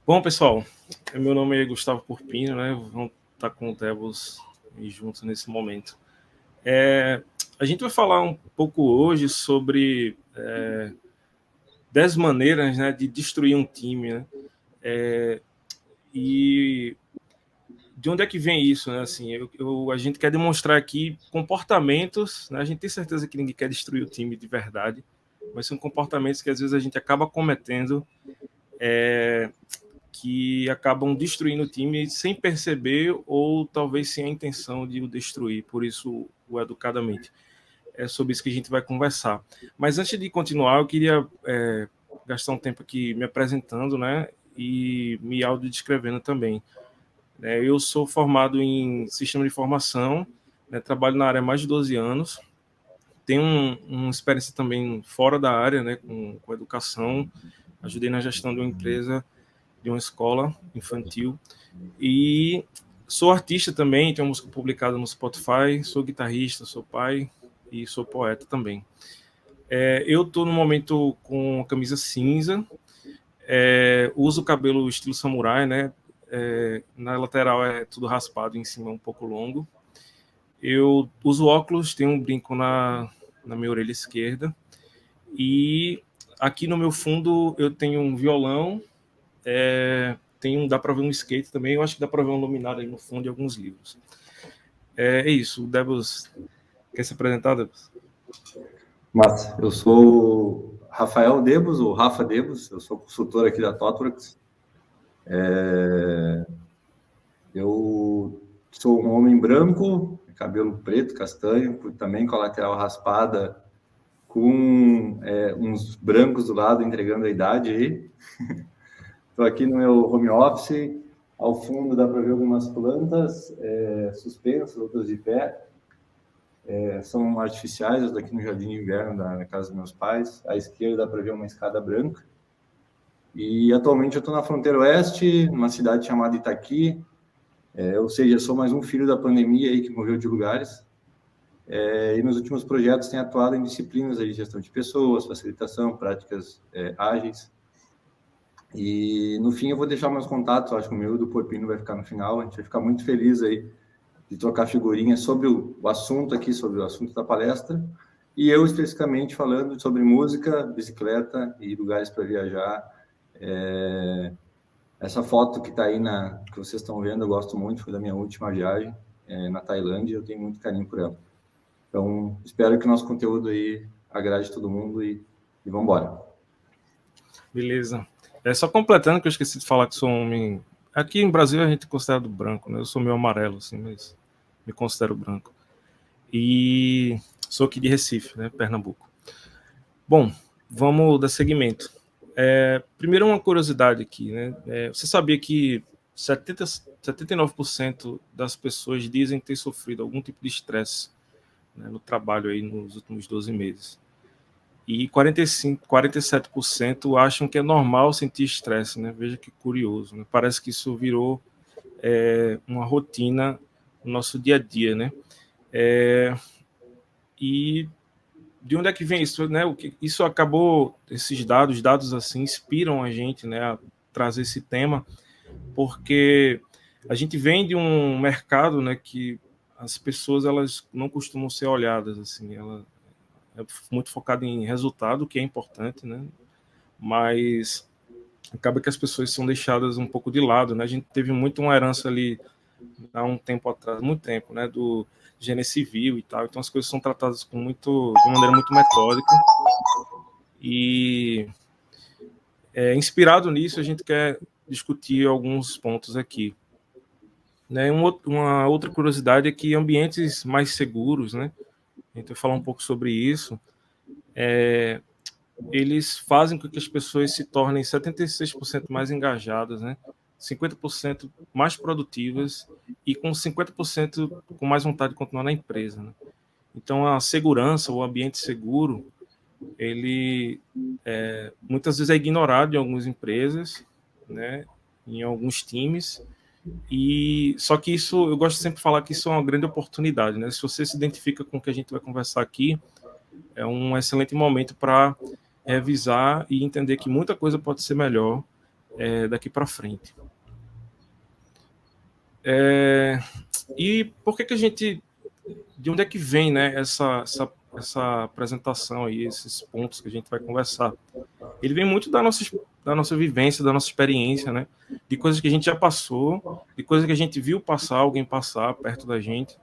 Bom, pessoal, meu nome é Gustavo Porpino, né? Vamos estar com o Debos juntos nesse momento. A gente vai falar um pouco hoje sobre 10 maneiras, né, de destruir um time, né? E de onde é que vem isso, né? Assim, a gente quer demonstrar aqui comportamentos, né? A gente tem certeza que ninguém quer destruir o time de verdade, mas são comportamentos que às vezes a gente acaba cometendo que acabam destruindo o time sem perceber ou talvez sem a intenção de o destruir, por isso o educadamente. É sobre isso que a gente vai conversar. Mas antes de continuar, eu queria gastar um tempo aqui me apresentando, né, e me audiodescrevendo também. Eu sou formado em sistema de informação, né, trabalho na área há mais de 12 anos, tenho uma experiência também fora da área, né, com educação, ajudei na gestão de uma empresa, de uma escola infantil, e sou artista também, tenho música publicada no Spotify, sou guitarrista, sou pai e sou poeta também. Eu estou no momento com a camisa cinza, uso o cabelo estilo samurai, né? Na lateral é tudo raspado, em cima é um pouco longo. Eu uso óculos, tenho um brinco na minha orelha esquerda, e aqui no meu fundo eu tenho um violão, dá para ver um skate também, eu acho que dá para ver um luminário aí no fundo de alguns livros. É isso, o Debus quer se apresentar, Debus? Massa, eu sou Rafael Debus, ou Rafa Debus, eu sou consultor aqui da Totworks. Eu sou um homem branco, cabelo preto, castanho, também com a lateral raspada, com uns brancos do lado entregando a idade aí. Estou aqui no meu home office, ao fundo dá para ver algumas plantas suspensas, outras de pé. São artificiais, eu estou aqui no jardim de inverno da casa dos meus pais. À esquerda dá para ver uma escada branca. E atualmente eu estou na fronteira oeste, numa cidade chamada Itaqui, ou seja, sou mais um filho da pandemia aí que morreu de lugares. E nos últimos projetos tenho atuado em disciplinas de gestão de pessoas, facilitação, práticas ágeis. E no fim eu vou deixar meus contatos, acho que o meu do Porpino vai ficar no final. A gente vai ficar muito feliz aí de trocar figurinhas sobre o assunto aqui, sobre o assunto da palestra. E eu especificamente falando sobre música, bicicleta e lugares para viajar. Essa foto que está aí, que vocês estão vendo, eu gosto muito, foi da minha última viagem na Tailândia, eu tenho muito carinho por ela. Então, espero que o nosso conteúdo aí agrade todo mundo e vamos embora. Beleza. Só completando, que eu esqueci de falar que sou um homem... Aqui em Brasil a gente é considerado branco, né? Eu sou meio amarelo, assim, mas me considero branco. E sou aqui de Recife, né? Pernambuco. Bom, vamos dar seguimento. Primeiro, uma curiosidade aqui, né? Você sabia que 79% das pessoas dizem ter sofrido algum tipo de estresse, né, no trabalho aí nos últimos 12 meses. E 47% acham que é normal sentir estresse, né? Veja que curioso, né? Parece que isso virou uma rotina no nosso dia a dia, né? E de onde é que vem isso, né? Isso acabou, esses dados assim inspiram a gente, né, a trazer esse tema, porque a gente vem de um mercado, né, que as pessoas elas não costumam ser olhadas assim, ela é muito focada em resultado, que é importante, né? Mas acaba que as pessoas são deixadas um pouco de lado, né? A gente teve muito uma herança ali há um tempo atrás, muito tempo, né, do gênero civil e tal. Então as coisas são tratadas de maneira muito metódica. E inspirado nisso, a gente quer discutir alguns pontos aqui. Né? Uma outra curiosidade é que ambientes mais seguros, né? A gente vai falar um pouco sobre isso. Eles fazem com que as pessoas se tornem 76% mais engajadas, né? 50% mais produtivas e com 50% com mais vontade de continuar na empresa. Né? Então, a segurança, o ambiente seguro, ele muitas vezes é ignorado em algumas empresas, né? Em alguns times. E só que isso, eu gosto sempre de falar que isso é uma grande oportunidade, né? Se você se identifica com o que a gente vai conversar aqui, é um excelente momento para revisar e entender que muita coisa pode ser melhor daqui para frente. E por que a gente... De onde é que vem, né, essa apresentação aí, esses pontos que a gente vai conversar? Ele vem muito da nossa vivência, da nossa experiência, né? De coisas que a gente já passou, de coisas que a gente viu passar, alguém passar perto da gente,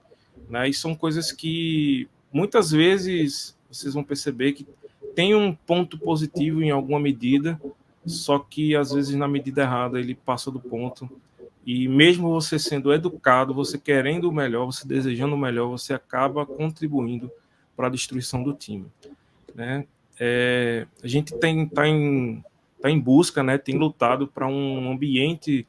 né? E são coisas que muitas vezes vocês vão perceber que tem um ponto positivo em alguma medida, só que às vezes na medida errada ele passa do ponto. E mesmo você sendo educado, você querendo o melhor, você desejando o melhor, você acaba contribuindo para a destruição do time, né? A gente tá em busca, né? Tem lutado para um ambiente,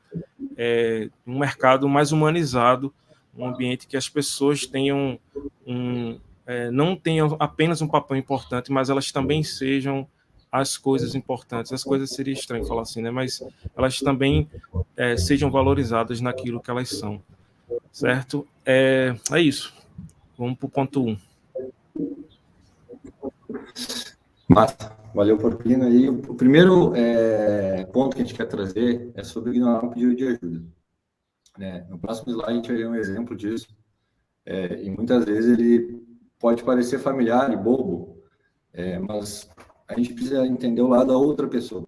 um mercado mais humanizado, um ambiente que as pessoas tenham não tenham apenas um papel importante, mas elas também sejam as coisas importantes. As coisas seria estranho falar assim, né? Mas elas também sejam valorizadas naquilo que elas são, certo? É isso. Vamos para o ponto 1. Massa, valeu por vir aí. O primeiro ponto que a gente quer trazer é sobre ignorar um pedido de ajuda. No próximo slide a gente vai ver um exemplo disso. E muitas vezes ele pode parecer familiar e bobo, mas a gente precisa entender o lado da outra pessoa.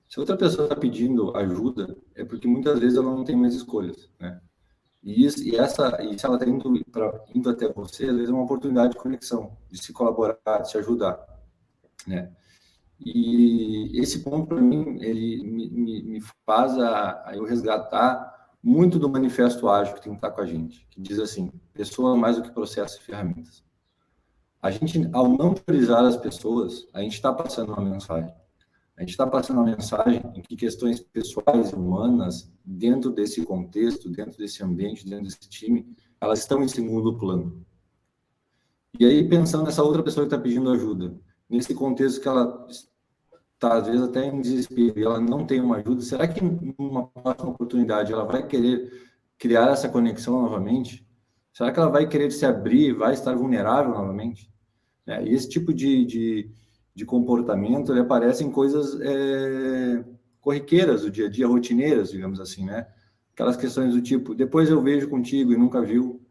Se outra pessoa está pedindo ajuda, é porque muitas vezes ela não tem mais escolhas, né? E se ela está indo até você, às vezes é uma oportunidade de conexão, de se colaborar, de se ajudar, né? E esse ponto, para mim, ele me faz eu resgatar muito do manifesto ágil que tem que estar com a gente, que diz assim: pessoa mais do que processo e ferramentas. A gente, ao não priorizar as pessoas, a gente está passando uma mensagem. A gente está passando uma mensagem em que questões pessoais e humanas, dentro desse contexto, dentro desse ambiente, dentro desse time, elas estão em segundo plano. E aí, pensando nessa outra pessoa que está pedindo ajuda, nesse contexto que ela está, às vezes, até em desespero e ela não tem uma ajuda, será que numa próxima oportunidade ela vai querer criar essa conexão novamente? Será que ela vai querer se abrir, vai estar vulnerável novamente? E esse tipo de comportamento, ele aparece em coisas corriqueiras do dia a dia, rotineiras, digamos assim, né? Aquelas questões do tipo, depois eu vejo contigo e nunca viu,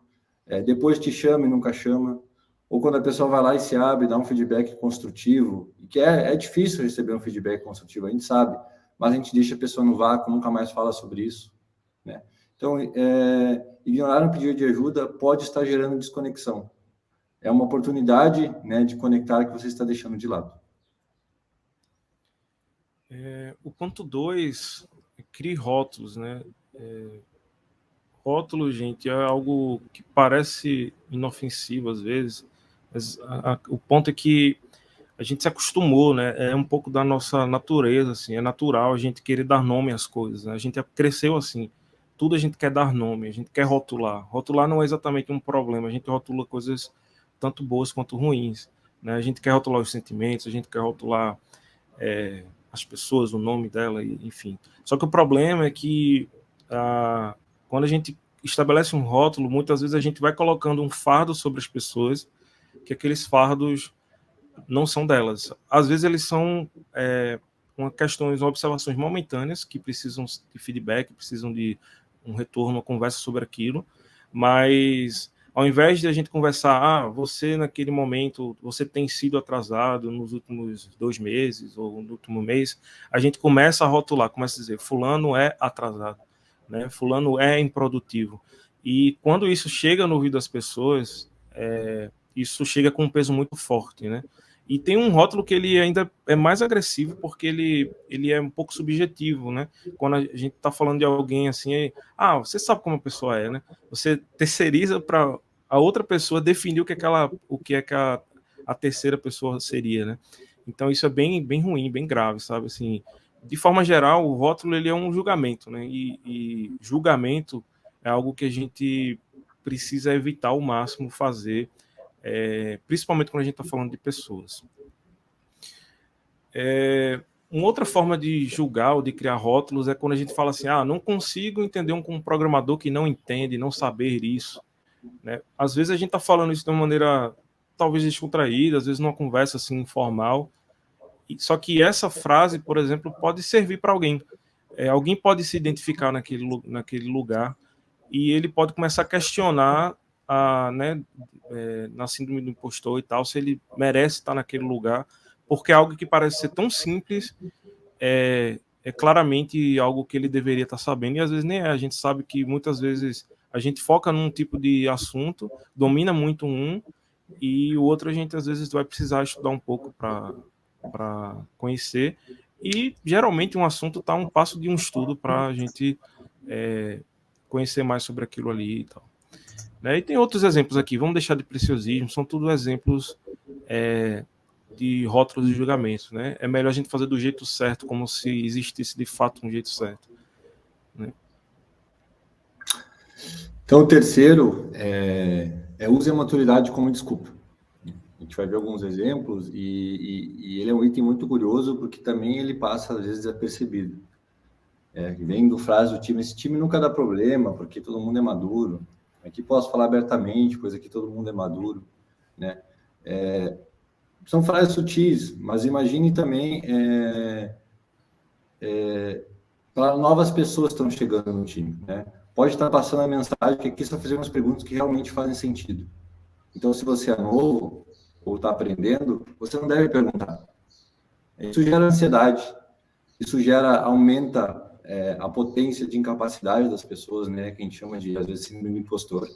depois te chama e nunca chama, ou quando a pessoa vai lá e se abre, dá um feedback construtivo, que é difícil receber um feedback construtivo, a gente sabe, mas a gente deixa a pessoa no vácuo, nunca mais fala sobre isso, né? Então, ignorar um pedido de ajuda pode estar gerando desconexão. É uma oportunidade, né, de conectar que você está deixando de lado. O ponto 2, crie rótulos, né? Rótulo, gente, é algo que parece inofensivo às vezes, mas o ponto é que a gente se acostumou, né? É um pouco da nossa natureza, assim, é natural a gente querer dar nome às coisas, né? A gente cresceu assim, tudo a gente quer dar nome, a gente quer rotular. Rotular não é exatamente um problema, a gente rotula coisas tanto boas quanto ruins, né? A gente quer rotular os sentimentos, a gente quer rotular as pessoas, o nome dela, enfim. Só que o problema é que quando a gente estabelece um rótulo, muitas vezes a gente vai colocando um fardo sobre as pessoas, que aqueles fardos não são delas. Às vezes eles são questões, observações momentâneas que precisam de feedback, precisam de um retorno, uma conversa sobre aquilo, mas ao invés de a gente conversar, você naquele momento, você tem sido atrasado nos últimos 2 meses ou no último mês, a gente começa a rotular, começa a dizer, fulano é atrasado, né? Fulano é improdutivo. E quando isso chega no ouvido das pessoas, isso chega com um peso muito forte, né? E tem um rótulo que ele ainda é mais agressivo, porque ele é um pouco subjetivo, né? Quando a gente está falando de alguém assim, você sabe como a pessoa é, né? Você terceiriza para a outra pessoa definir o que é que a terceira pessoa seria, né? Então isso é bem, bem ruim, bem grave, sabe? Assim, de forma geral, o rótulo ele é um julgamento, né? E julgamento é algo que a gente precisa evitar ao máximo fazer, principalmente quando a gente está falando de pessoas. Uma outra forma de julgar ou de criar rótulos é quando a gente fala assim, não consigo entender um programador que não entende, não saber isso, né? Às vezes a gente está falando isso de uma maneira talvez descontraída, às vezes numa conversa assim informal, só que essa frase, por exemplo, pode servir para alguém. alguém pode se identificar naquele lugar e ele pode começar a questionar né, na síndrome do impostor e tal, se ele merece estar naquele lugar, porque é algo que parece ser tão simples, é claramente algo que ele deveria estar sabendo, e às vezes nem é. A gente sabe que muitas vezes a gente foca num tipo de assunto, domina muito um, e o outro a gente às vezes vai precisar estudar um pouco para conhecer, e geralmente um assunto está um passo de um estudo para a gente conhecer mais sobre aquilo ali e tal. Né? E tem outros exemplos aqui, vamos deixar de preciosismo, são tudo exemplos de rótulos de julgamento. Né? É melhor a gente fazer do jeito certo, como se existisse de fato um jeito certo. Né? Então, o terceiro use a maturidade como desculpa. A gente vai ver alguns exemplos e ele é um item muito curioso porque também ele passa, às vezes, desapercebido. Vem do frase do time, esse time nunca dá problema porque todo mundo é maduro. Aqui posso falar abertamente, pois aqui todo mundo é maduro. Né? São frases sutis, mas imagine também para novas pessoas que estão chegando no time. Né? Pode estar passando a mensagem que aqui só fazemos perguntas que realmente fazem sentido. Então, se você é novo ou está aprendendo, você não deve perguntar. Isso gera ansiedade, isso aumenta a potência de incapacidade das pessoas, né, que a gente chama de, às vezes, síndrome do impostor.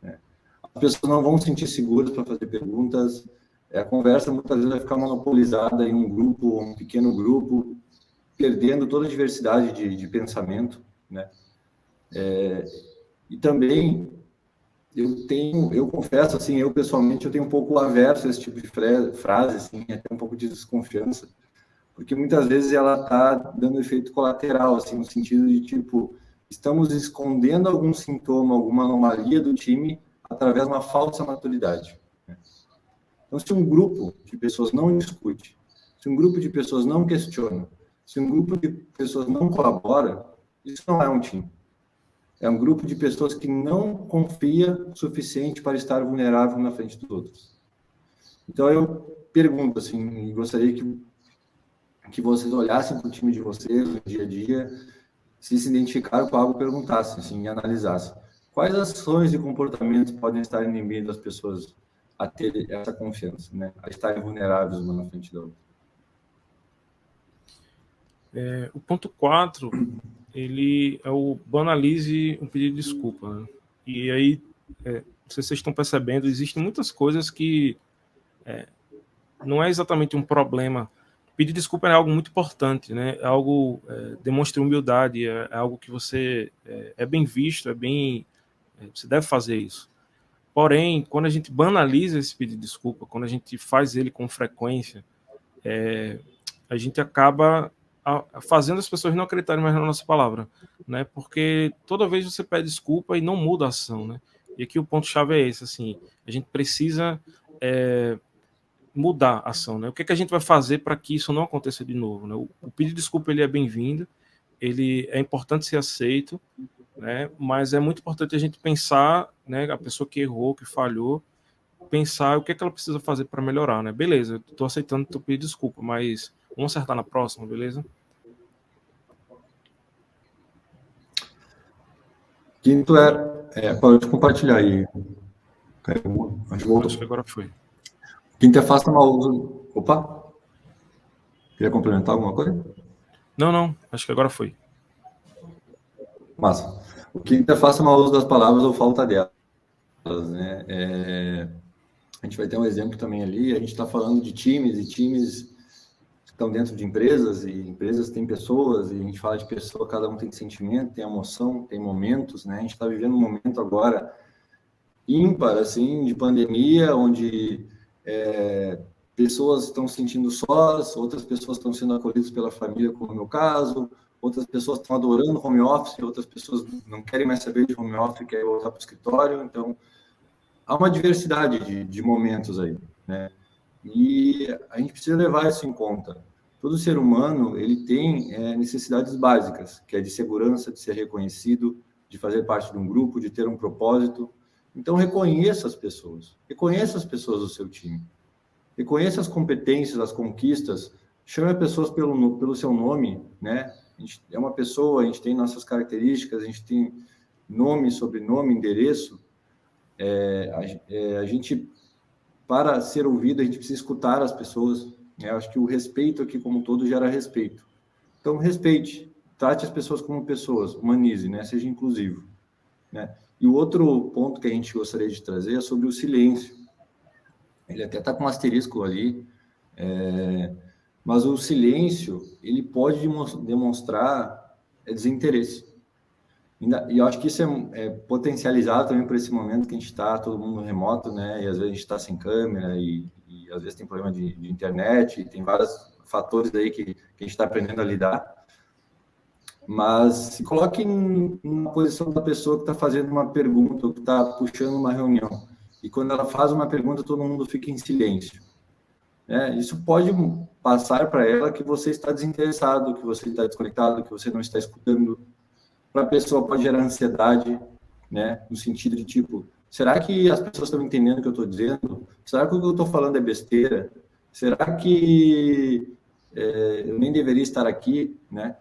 Né? As pessoas não vão se sentir seguras para fazer perguntas, a conversa muitas vezes vai ficar monopolizada em um grupo, um pequeno grupo, perdendo toda a diversidade de pensamento. Né? E também eu confesso, assim, eu pessoalmente, eu tenho um pouco averso a esse tipo de frase, assim, até um pouco de desconfiança, porque muitas vezes ela está dando efeito colateral, assim, no sentido de, tipo, estamos escondendo algum sintoma, alguma anomalia do time através de uma falsa maturidade. Então, se um grupo de pessoas não discute, se um grupo de pessoas não questiona, se um grupo de pessoas não colabora, isso não é um time. É um grupo de pessoas que não confia o suficiente para estar vulnerável na frente dos outros. Então, eu pergunto, assim, e gostaria que vocês olhassem para o time de vocês, no dia a dia, se identificaram com algo, perguntassem, assim, e analisassem. Quais ações e comportamentos podem estar inibindo as pessoas a ter essa confiança, né? A estarem vulneráveis uma na frente da outra? O ponto 4, ele é o banalize um pedido de desculpa. Né? E aí, vocês estão percebendo, existem muitas coisas que não é exatamente um problema. Pedir desculpa é algo muito importante, né? É algo demonstra humildade, é algo que você é bem visto, você deve fazer isso. Porém, quando a gente banaliza esse pedido de desculpa, quando a gente faz ele com frequência, a gente acaba fazendo as pessoas não acreditarem mais na nossa palavra, né? Porque toda vez você pede desculpa e não muda a ação, né? E aqui o ponto-chave é esse, assim, a gente precisa mudar a ação, né? O que é que a gente vai fazer para que isso não aconteça de novo, né? O pedido de desculpa, ele é bem-vindo, ele é importante ser aceito, né? Mas é muito importante a gente pensar, né? A pessoa que errou, que falhou, pensar o que é que ela precisa fazer para melhorar, né? Beleza, eu tô aceitando teu pedido de desculpa, mas vamos acertar na próxima, beleza? Quinto pode compartilhar aí. Acho que agora foi. Quinto faça mau uso. Opa! Queria complementar alguma coisa? Não, acho que agora foi. Massa. O quinto faça mau uso das palavras ou falta delas, né? A gente vai ter um exemplo também ali, a gente está falando de times, e times que estão dentro de empresas, e empresas têm pessoas, e a gente fala de pessoa, cada um tem sentimento, tem emoção, tem momentos, né? A gente está vivendo um momento agora ímpar, assim, de pandemia, onde pessoas estão se sentindo sós, outras pessoas estão sendo acolhidas pela família, como no meu caso, outras pessoas estão adorando home office, outras pessoas não querem mais saber de home office, querem voltar para o escritório, então há uma diversidade de momentos aí, né? E a gente precisa levar isso em conta. Todo ser humano, ele tem necessidades básicas, que é de segurança, de ser reconhecido, de fazer parte de um grupo, de ter um propósito. Então, reconheça as pessoas do seu time. Reconheça as competências, as conquistas, chame as pessoas pelo seu nome, né? A gente é uma pessoa, a gente tem nossas características, a gente tem nome, sobrenome, endereço. A gente, para ser ouvido, a gente precisa escutar as pessoas. Né? Eu acho que o respeito aqui, como um todo, gera respeito. Então, respeite, trate as pessoas como pessoas, humanize, né? Seja inclusivo. Né? E o outro ponto que a gente gostaria de trazer é sobre o silêncio. Ele até está com um asterisco ali, mas o silêncio, ele pode demonstrar desinteresse. E eu acho que isso é potencializado também por esse momento que a gente está, todo mundo remoto, né? E às vezes a gente está sem câmera e às vezes tem problema de internet, e tem vários fatores aí que a gente está aprendendo a lidar. Mas se coloque na posição da pessoa que está fazendo uma pergunta, ou que está puxando uma reunião. E quando ela faz uma pergunta, todo mundo fica em silêncio. Isso pode passar para ela que você está desinteressado, que você está desconectado, que você não está escutando. Para a pessoa pode gerar ansiedade, né? No sentido de tipo, será que as pessoas estão entendendo o que eu estou dizendo? Será que o que eu estou falando é besteira? Será que eu nem deveria estar aqui, né?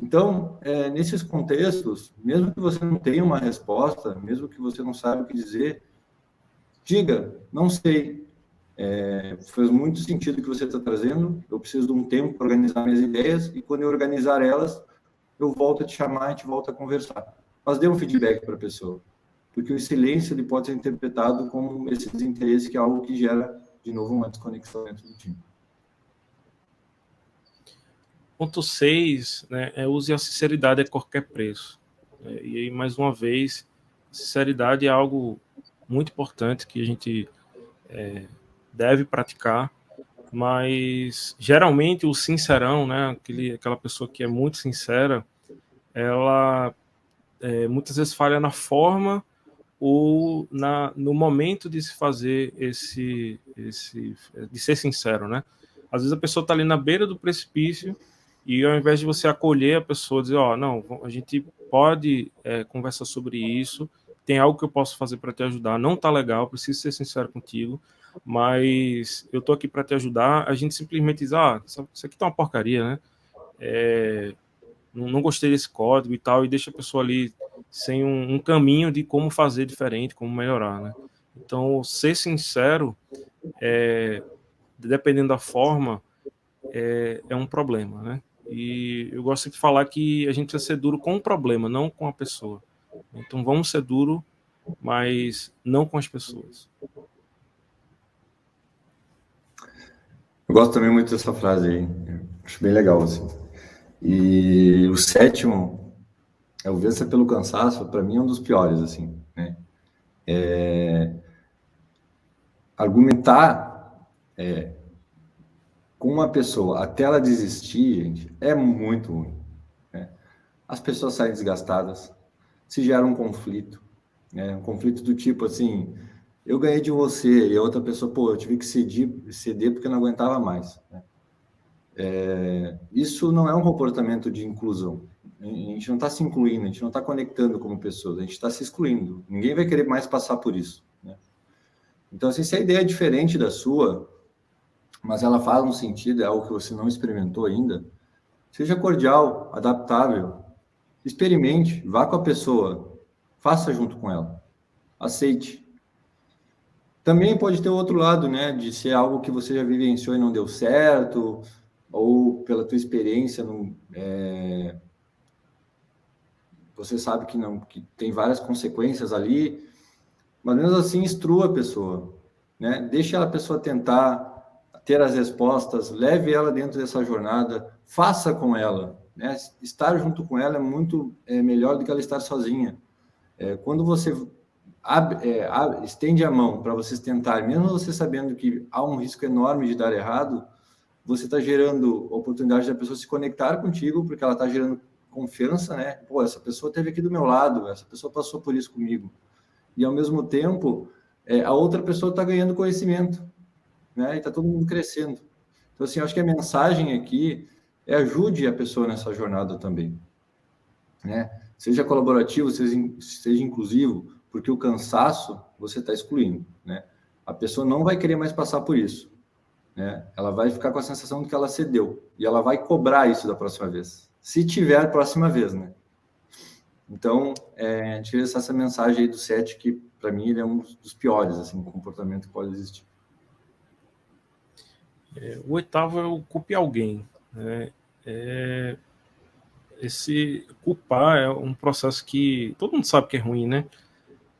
Então, nesses contextos, mesmo que você não tenha uma resposta, mesmo que você não saiba o que dizer, diga, não sei. Faz muito sentido o que você está trazendo, eu preciso de um tempo para organizar minhas ideias, e quando eu organizar elas, eu volto a te chamar, a gente volta a conversar. Mas dê um feedback para a pessoa, porque o silêncio ele pode ser interpretado como esse desinteresse, que é algo que gera, de novo, uma desconexão dentro do time. Ponto 6, né, use a sinceridade a qualquer preço. E aí, mais uma vez, sinceridade é algo muito importante que a gente deve praticar, mas geralmente o sincerão, né, aquela pessoa que é muito sincera, ela muitas vezes falha na forma ou no momento de se fazer de ser sincero, né? Às vezes a pessoa está ali na beira do precipício e ao invés de você acolher a pessoa, dizer, não, a gente pode conversar sobre isso, tem algo que eu posso fazer para te ajudar, não tá legal, preciso ser sincero contigo, mas eu tô aqui para te ajudar. A gente simplesmente diz, isso aqui tá uma porcaria, né? Não gostei desse código e tal, e deixa a pessoa ali sem um caminho de como fazer diferente, como melhorar, né? Então, ser sincero, dependendo da forma, é um problema, né? E eu gosto de falar que a gente precisa ser duro com o problema, não com a pessoa. Então, vamos ser duro, mas não com as pessoas. Eu gosto também muito dessa frase aí, acho bem legal, assim. E o sétimo, o vencer pelo cansaço, para mim é um dos piores, assim, né? Argumentar com uma pessoa até ela desistir, gente, é muito ruim, né? As pessoas saem desgastadas, se gera um conflito, né? Um conflito do tipo assim, eu ganhei de você, e a outra pessoa, eu tive que ceder porque eu não aguentava mais, né? Isso não é um comportamento de inclusão. A gente não está se incluindo, a gente não está conectando como pessoas, a gente está se excluindo. Ninguém vai querer mais passar por isso, né? Então, assim, se a ideia é diferente da sua, mas ela faz um sentido, é algo que você não experimentou ainda, seja cordial, adaptável, experimente, vá com a pessoa, faça junto com ela, aceite. Também pode ter o outro lado, né, de ser algo que você já vivenciou e não deu certo, ou pela tua experiência, você sabe que tem várias consequências ali, mas mesmo assim instrua a pessoa, né? Deixe a pessoa tentar ter as respostas, leve ela dentro dessa jornada, faça com ela, né? Estar junto com ela é muito melhor do que ela estar sozinha. Quando você estende a mão para vocês tentarem, mesmo você sabendo que há um risco enorme de dar errado, você está gerando oportunidade da pessoa se conectar contigo, porque ela está gerando confiança, né? Pô, essa pessoa esteve aqui do meu lado, essa pessoa passou por isso comigo. E, ao mesmo tempo, a outra pessoa está ganhando conhecimento, né? E está todo mundo crescendo. Então, assim, eu acho que a mensagem aqui ajude a pessoa nessa jornada também, né? Seja colaborativo, seja inclusivo, porque o cansaço você está excluindo, né? A pessoa não vai querer mais passar por isso, né? Ela vai ficar com a sensação de que ela cedeu e ela vai cobrar isso da próxima vez. se tiver próxima vez, né? Então, a gente queria essa mensagem aí do 7, que para mim ele é um dos piores, assim, comportamento que pode existir. O oitavo é o culpe alguém, né? Esse culpar é um processo que todo mundo sabe que é ruim, né?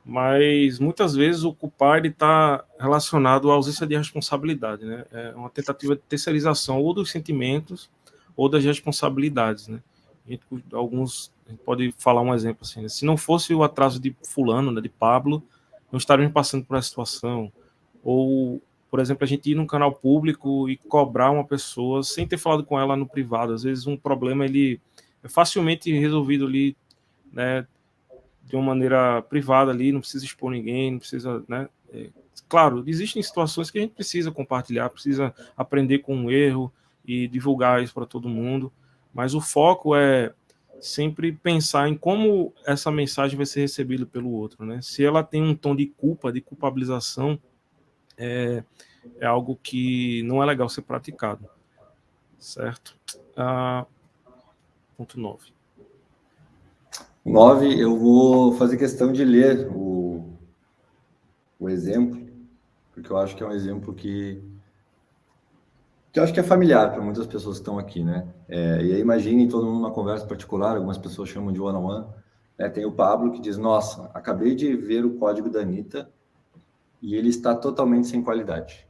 Mas muitas vezes o culpar está relacionado à ausência de responsabilidade, né? É uma tentativa de terceirização ou dos sentimentos ou das responsabilidades, né? A gente pode falar um exemplo assim, né? Se não fosse o atraso de fulano, né, de Pablo, não estaríamos passando por essa situação. Ou, por exemplo, a gente ir num canal público e cobrar uma pessoa sem ter falado com ela no privado. Às vezes um problema ele é facilmente resolvido ali, né, de uma maneira privada ali, não precisa expor ninguém, não precisa, né? Claro, existem situações que a gente precisa compartilhar, precisa aprender com um erro e divulgar isso para todo mundo, mas o foco é sempre pensar em como essa mensagem vai ser recebida pelo outro, né? Se ela tem um tom de culpa, de culpabilização, é algo que não é legal ser praticado, certo? Ponto 9. 9, eu vou fazer questão de ler o exemplo, porque eu acho que é um exemplo que eu acho que é familiar para muitas pessoas que estão aqui, né? E aí imagine todo mundo numa conversa particular, algumas pessoas chamam de one-on-one, né? Tem o Pablo que diz, nossa, acabei de ver o código da Anitta e ele está totalmente sem qualidade.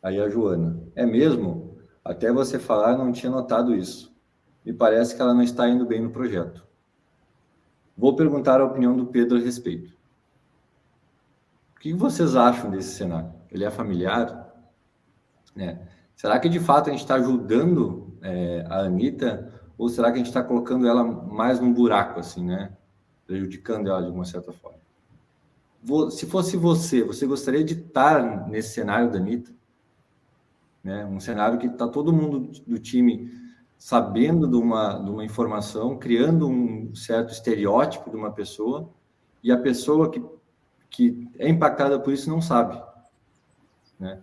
Aí a Joana, é mesmo? Até você falar, não tinha notado isso. Me parece que ela não está indo bem no projeto. Vou perguntar a opinião do Pedro a respeito. O que vocês acham desse cenário? Ele é familiar? Né? Será que de fato a gente está ajudando a Anitta? Ou será que a gente está colocando ela mais num buraco, assim, né? Prejudicando ela de uma certa forma? Se fosse você gostaria de estar nesse cenário da Anitta? Né? Um cenário que está todo mundo do time sabendo de uma informação, criando um certo estereótipo de uma pessoa, e a pessoa que é impactada por isso não sabe, né?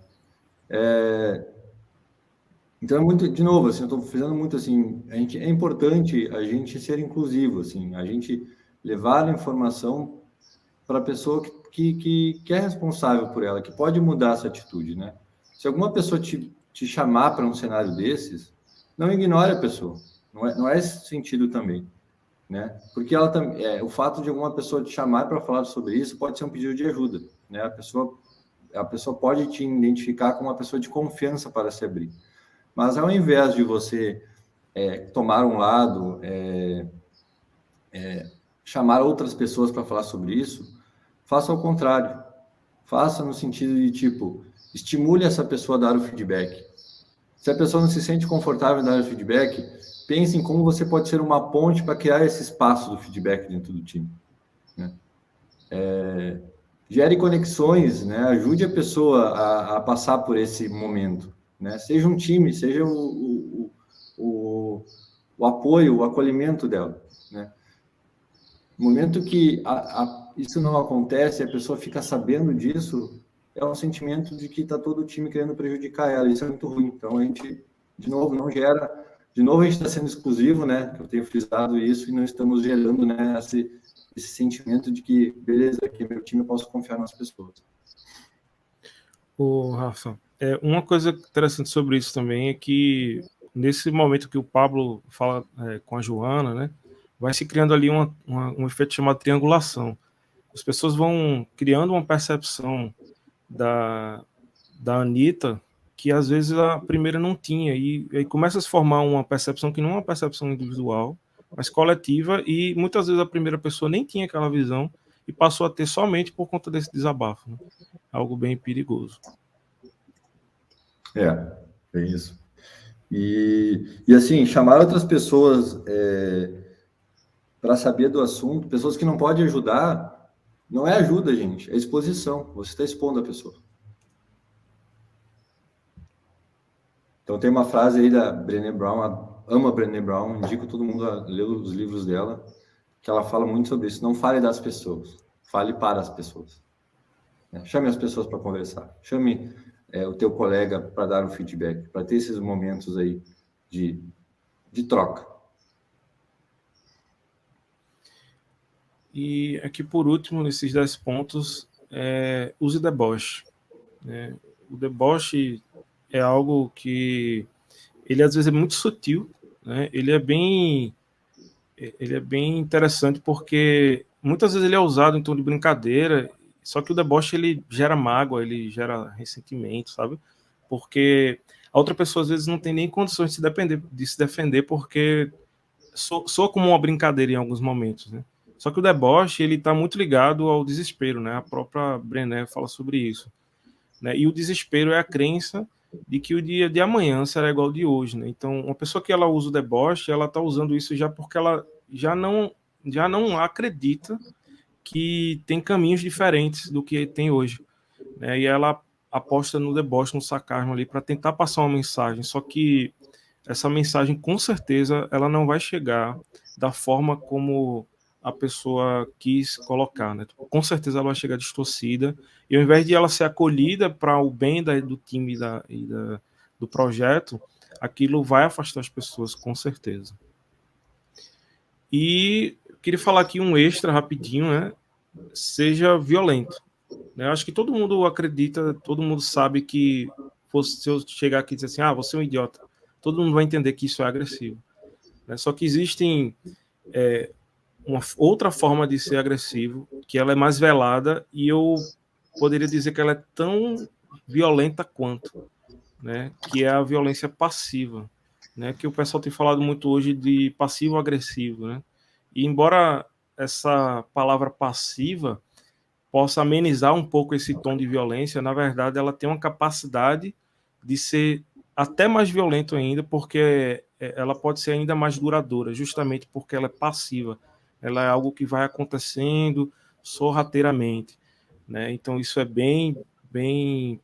Então é muito, de novo, assim, eu estou fazendo muito assim, é importante a gente ser inclusivo, assim, a gente levar a informação para a pessoa que é responsável por ela, que pode mudar essa atitude, né? Se alguma pessoa te chamar para um cenário desses, não ignore a pessoa, não é esse sentido também, né? Porque ela o fato de alguma pessoa te chamar para falar sobre isso pode ser um pedido de ajuda, né? A pessoa pode te identificar como uma pessoa de confiança para se abrir. Mas ao invés de você tomar um lado, chamar outras pessoas para falar sobre isso, faça ao contrário. Faça no sentido de, tipo, estimule essa pessoa a dar o feedback. Se a pessoa não se sente confortável em dar o feedback, pense em como você pode ser uma ponte para criar esse espaço do feedback dentro do time, né? Gere conexões, né? Ajude a pessoa a passar por esse momento, né? Seja um time, seja o apoio, o acolhimento dela, né? No momento que isso não acontece, a pessoa fica sabendo disso, é um sentimento de que está todo o time querendo prejudicar ela. Isso é muito ruim. Então, a gente, de novo, não gera... De novo, a gente está sendo exclusivo, né? Eu tenho frisado isso e não estamos gerando, né, esse sentimento de que, beleza, aqui é meu time, eu posso confiar nas pessoas. Rafa, uma coisa interessante sobre isso também é que nesse momento que o Pablo fala com a Joana, né, vai se criando ali um efeito chamado triangulação. As pessoas vão criando uma percepção da Anitta que às vezes a primeira não tinha, e aí começa a se formar uma percepção que não é uma percepção individual, mas coletiva, e muitas vezes a primeira pessoa nem tinha aquela visão e passou a ter somente por conta desse desabafo, né? Algo bem perigoso. É isso. E assim, chamar outras pessoas para saber do assunto, pessoas que não podem ajudar, não é ajuda, gente, é exposição. Você está expondo a pessoa. Então, tem uma frase aí da Brené Brown, amo a Brené Brown, indico todo mundo a ler os livros dela, que ela fala muito sobre isso. Não fale das pessoas, fale para as pessoas. Chame as pessoas para conversar. Chame o teu colega para dar um feedback, para ter esses momentos aí de troca. E aqui, por último, nesses 10 pontos, use deboche. Né? O deboche é algo que ele às vezes é muito sutil, né? Ele é bem interessante porque muitas vezes ele é usado em tom de brincadeira, só que o deboche ele gera mágoa, ele gera ressentimento, sabe? Porque a outra pessoa às vezes não tem nem condições de se defender porque soa como uma brincadeira em alguns momentos, né? Só que o deboche ele está muito ligado ao desespero, né? A própria Brené fala sobre isso, né? E o desespero é a crença de que o dia de amanhã será igual ao de hoje, né? Então, uma pessoa que ela usa o deboche, ela está usando isso já porque ela já não acredita que tem caminhos diferentes do que tem hoje, né? E ela aposta no deboche, no sarcasmo ali para tentar passar uma mensagem, só que essa mensagem com certeza ela não vai chegar da forma como a pessoa quis colocar, né? Com certeza ela vai chegar distorcida e ao invés de ela ser acolhida para o bem do time do projeto, aquilo vai afastar as pessoas com certeza. E queria falar aqui um extra rapidinho, né? Seja violento. Né? Eu acho que todo mundo acredita, todo mundo sabe que se eu chegar aqui e dizer assim, você é um idiota, todo mundo vai entender que isso é agressivo. Né? Só que existem uma outra forma de ser agressivo, que ela é mais velada, e eu poderia dizer que ela é tão violenta quanto, né? Que é a violência passiva, né? Que o pessoal tem falado muito hoje de passivo-agressivo, né? E embora essa palavra passiva possa amenizar um pouco esse tom de violência, na verdade ela tem uma capacidade de ser até mais violento ainda, porque ela pode ser ainda mais duradoura, justamente porque ela é passiva. Ela é algo que vai acontecendo sorrateiramente, né? Então isso é bem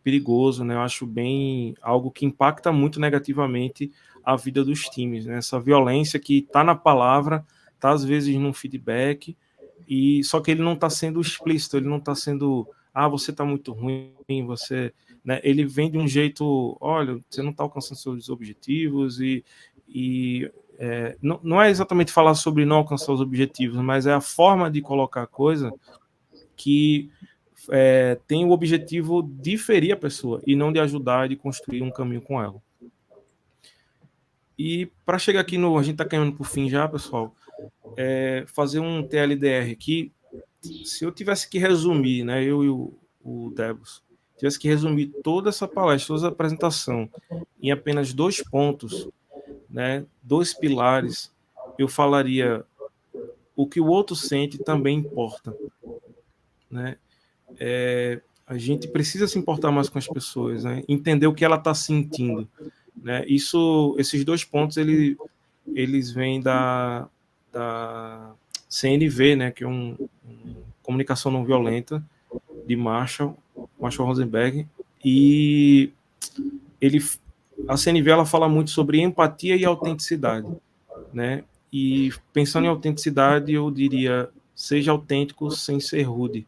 perigoso, né? Eu acho bem algo que impacta muito negativamente a vida dos times, né? Essa violência que está na palavra, está às vezes no feedback, e só que ele não está sendo explícito, ele não está sendo, você está muito ruim, você, né? Ele vem de um jeito, olha, você não está alcançando seus objetivos não é exatamente falar sobre não alcançar os objetivos, mas é a forma de colocar a coisa que tem o objetivo de ferir a pessoa e não de ajudar, de construir um caminho com ela. E para chegar aqui a gente está caminhando para o fim já, pessoal, fazer um TLDR aqui. Se eu tivesse que resumir, né, eu e o Debos, tivesse que resumir toda essa palestra, toda essa apresentação em apenas 2 pontos, né, 2 pilares, eu falaria: o que o outro sente também importa, né? A gente precisa se importar mais com as pessoas, né? Entender o que ela está sentindo, né? Esses 2 pontos eles vêm da CNV, né, que é comunicação não violenta de Marshall Rosenberg, e a CNV ela fala muito sobre empatia e autenticidade, né? E pensando em autenticidade, eu diria: seja autêntico sem ser rude,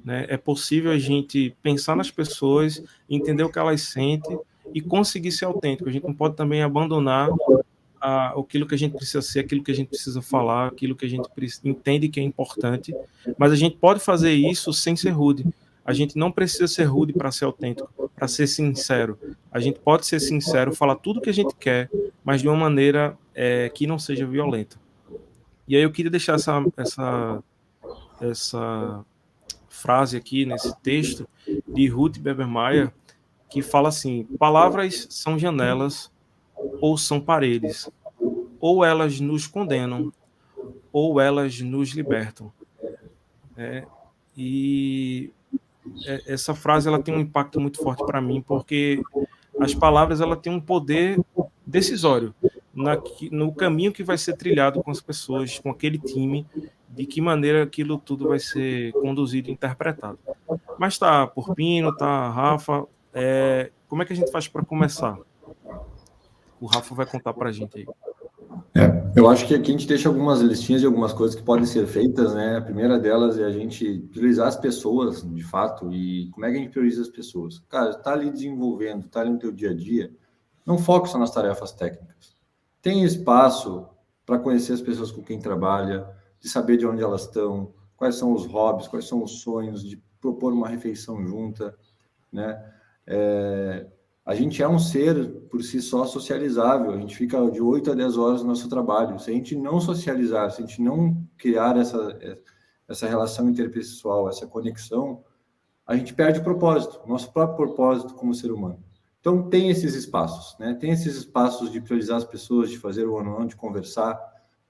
né? É possível a gente pensar nas pessoas, entender o que elas sentem e conseguir ser autêntico. A gente não pode também abandonar aquilo que a gente precisa ser, aquilo que a gente precisa falar, aquilo que a gente entende que é importante, mas a gente pode fazer isso sem ser rude. A gente não precisa ser rude para ser autêntico, para ser sincero. A gente pode ser sincero, falar tudo o que a gente quer, mas de uma maneira que não seja violenta. E aí eu queria deixar essa frase aqui nesse texto de Ruth Bebermeier, que fala assim: palavras são janelas ou são paredes, ou elas nos condenam, ou elas nos libertam. E essa frase ela tem um impacto muito forte para mim, porque as palavras ela têm um poder decisório no caminho que vai ser trilhado com as pessoas, com aquele time, de que maneira aquilo tudo vai ser conduzido e interpretado. Mas tá, Porpino, tá, Rafa, como é que a gente faz para começar? O Rafa vai contar para a gente aí. Eu acho que aqui a gente deixa algumas listinhas de algumas coisas que podem ser feitas, né? A primeira delas é a gente priorizar as pessoas, de fato, e como é que a gente prioriza as pessoas? Cara, tá ali desenvolvendo, tá ali no teu dia a dia, não foca só nas tarefas técnicas. Tem espaço para conhecer as pessoas com quem trabalha, de saber de onde elas estão, quais são os hobbies, quais são os sonhos, de propor uma refeição junta, né? A gente é um ser, por si só, socializável. A gente fica de 8 a 10 horas no nosso trabalho. Se a gente não socializar, se a gente não criar essa relação interpessoal, essa conexão, a gente perde o propósito, nosso próprio propósito como ser humano. Então, tem esses espaços, né? Tem esses espaços de priorizar as pessoas, de fazer o one-on-one, de conversar.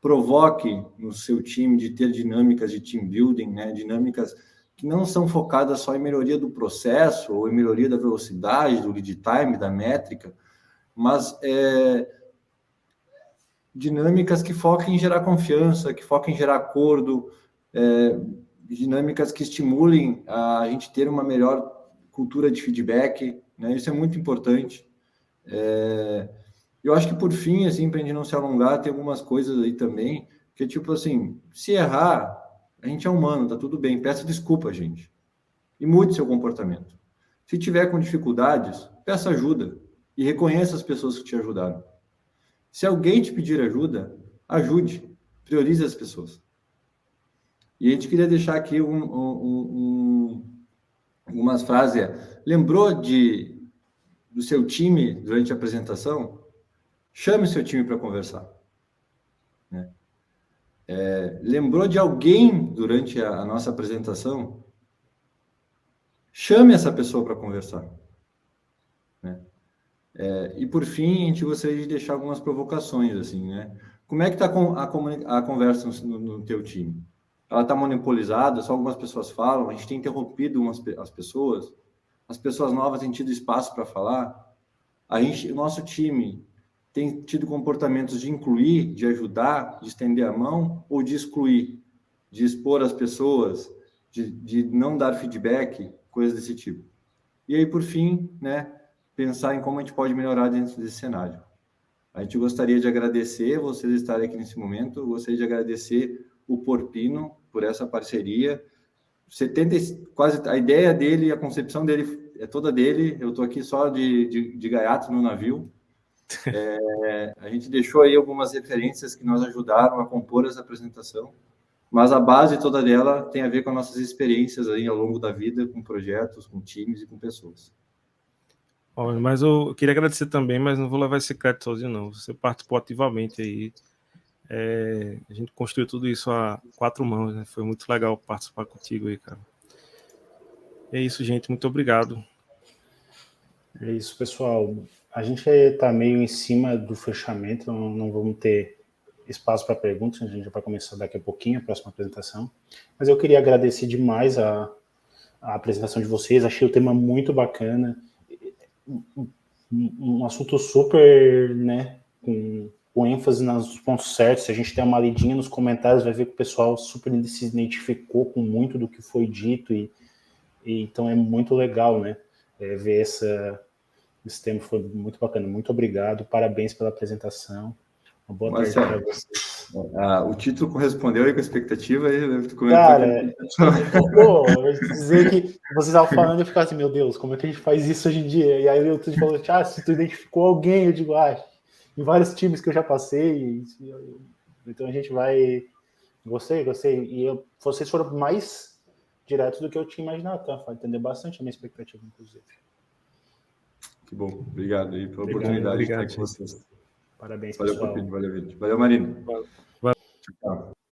Provoque no seu time de ter dinâmicas de team building, né? Dinâmicas que não são focadas só em melhoria do processo ou em melhoria da velocidade, do lead time, da métrica, mas dinâmicas que foquem em gerar confiança, que foquem em gerar acordo, dinâmicas que estimulem a gente ter uma melhor cultura de feedback, né? Isso é muito importante. Eu acho que, por fim, assim, para a gente não se alongar, tem algumas coisas aí também, que tipo assim, se errar, a gente é humano, tá tudo bem, peça desculpa, gente. E mude seu comportamento. Se tiver com dificuldades, peça ajuda e reconheça as pessoas que te ajudaram. Se alguém te pedir ajuda, ajude, priorize as pessoas. E a gente queria deixar aqui algumas frases. Lembrou do seu time durante a apresentação? Chame seu time para conversar. Né? Lembrou de alguém durante a nossa apresentação? Chame essa pessoa para conversar. Né? E por fim, a gente gostaria de deixar algumas provocações, assim, né? Como é que está a conversa no teu time? Ela está monopolizada, só algumas pessoas falam, a gente tem interrompido as pessoas novas têm tido espaço para falar, o nosso time tem tido comportamentos de incluir, de ajudar, de estender a mão, ou de excluir, de expor as pessoas, de não dar feedback, coisas desse tipo. E aí, por fim, né, pensar em como a gente pode melhorar dentro desse cenário. A gente gostaria de agradecer vocês estarem aqui nesse momento, gostaria de agradecer o Porpino por essa parceria. Quase a ideia dele, a concepção dele é toda dele, eu estou aqui só de gaiato no navio. A gente deixou aí algumas referências que nos ajudaram a compor essa apresentação, mas a base toda dela tem a ver com as nossas experiências aí ao longo da vida, com projetos, com times e com pessoas. Mas eu queria agradecer também, mas não vou levar esse crédito sozinho, não. Você participou ativamente aí. A gente construiu tudo isso a 4 mãos, né? Foi muito legal participar contigo aí, cara. É isso, gente. Muito obrigado. É isso, pessoal. A gente está meio em cima do fechamento, não vamos ter espaço para perguntas, a gente já vai começar daqui a pouquinho a próxima apresentação. Mas eu queria agradecer demais a apresentação de vocês, achei o tema muito bacana, um assunto super, né, com ênfase nos pontos certos. Se a gente der uma lidinha nos comentários, vai ver que o pessoal super se identificou com muito do que foi dito, e então é muito legal, né, ver esse tema. Foi muito bacana. Muito obrigado, parabéns pela apresentação. Uma boa tarde para vocês. O título correspondeu aí com a expectativa? Aí tu comentou. Cara, eu vou dizer que vocês estavam falando e eu ficava assim, meu Deus, como é que a gente faz isso hoje em dia? E aí tu falou, se tu identificou alguém, eu digo, em vários times que eu já passei, então a gente vai... Gostei. E vocês foram mais diretos do que eu tinha imaginado, tá? Vai entender bastante a minha expectativa, inclusive. Que bom, obrigado aí pela oportunidade de estar aqui com vocês. Parabéns, valeu, pessoal. Valeu, Marina. Valeu. Tchau.